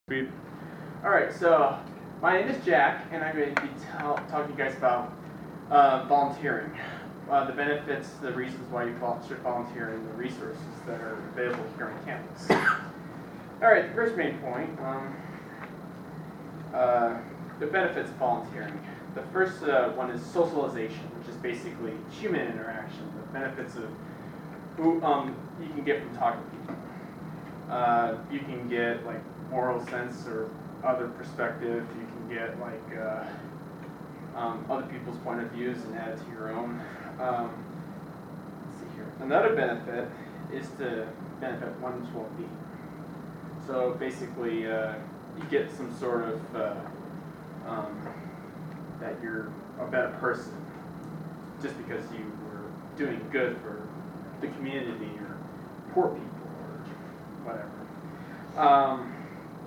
Sweet. Alright, so my name is Jack, and I'm going to be talking to you guys about volunteering. The benefits, the reasons why you should volunteer, and the resources that are available here on campus. Alright, the first main point, the benefits of volunteering. The first one is socialization, which is basically human interaction, the benefits of who you can get from talking to people. You can get like moral sense or other perspective. You can get like other people's point of views and add to your own. Let's see here. Another benefit is to benefit one's well-being. So basically, you get some sort of that you're a better person just because you were doing good for the community or poor people or whatever.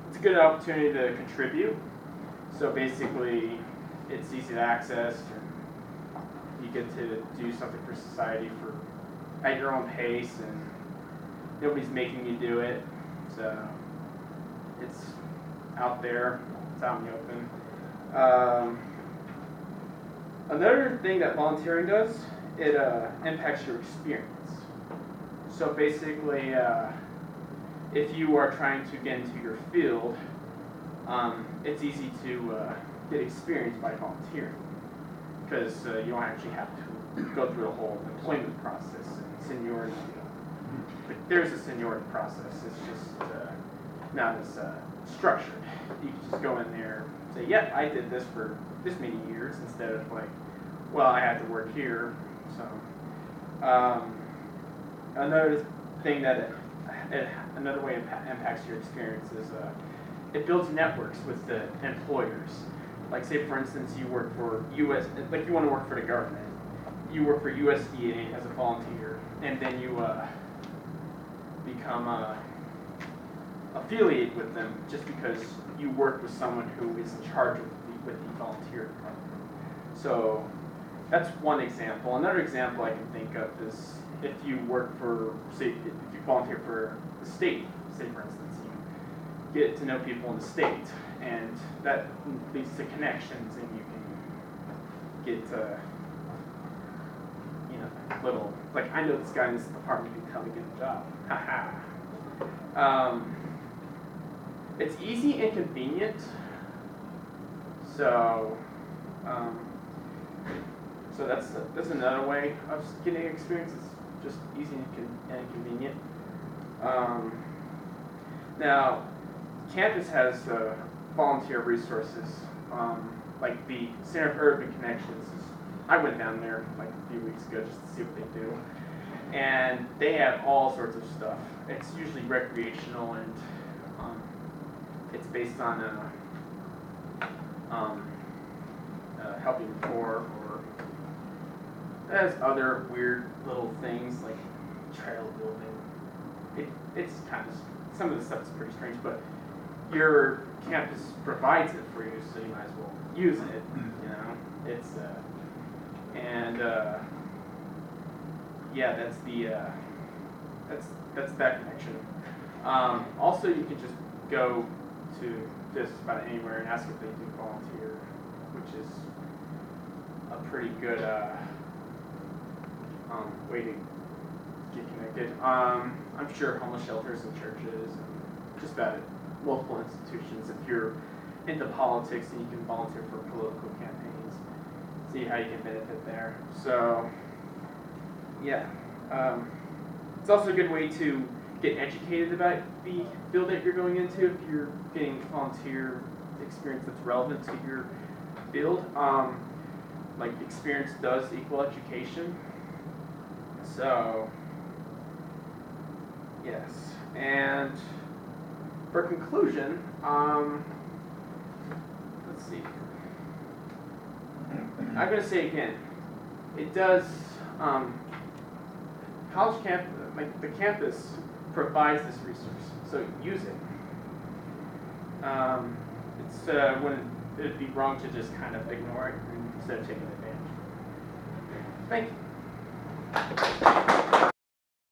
It's a good opportunity to contribute. So basically, it's easy to access, and you get to do something for society at your own pace, and nobody's making you do it. So it's out there, it's out in the open. Another thing that volunteering does, it impacts your experience. So basically, if you are trying to get into your field, it's easy to get experience by volunteering, because you don't actually have to go through the whole employment process and seniority. But there's a seniority process. It's just not as structured. You can just go in there and say, "Yep, I did this for this many years," instead of like, "Well, I had to work here." So another thing that another way it impacts your experience is it builds networks with the employers. Like say for instance you work for you want to work for the government. You work for USDA as a volunteer, and then you become affiliated with them just because you work with someone who is in charge of the volunteer department. So that's one example. Another example I can think of is if you work for, say, if you volunteer for the state, say for instance, you get to know people in the state, and that leads to connections, and you can get, little, like, I know this guy in this department who can help me get a job. Haha. It's easy and convenient, so that's another way of getting experience. It's just easy and convenient. Now, campus has volunteer resources, like the Center for Urban Connections. I went down there like a few weeks ago just to see what they do, and they have all sorts of stuff. It's usually recreational, and it's based on helping the poor, or it has other weird little things like trail building. It's kind of, some of the stuff is pretty strange, but your campus provides it for you, so you might as well use it. It's yeah, that's the that's that connection. Also, you can just go to just about anywhere and ask if they do volunteer, which is a pretty good way to get connected. I'm sure homeless shelters and churches and just about multiple institutions. If you're into politics, and you can volunteer for political campaigns, see how you can benefit there. So yeah, it's also a good way to get educated about the field that you're going into if you're getting volunteer experience that's relevant to your field. Like experience does equal education. So yes, and for conclusion, let's see. I'm going to say again, it does. College campus, like the campus, provides this resource, so use it. It's when it'd be wrong to just kind of ignore it instead of taking advantage. Thank you.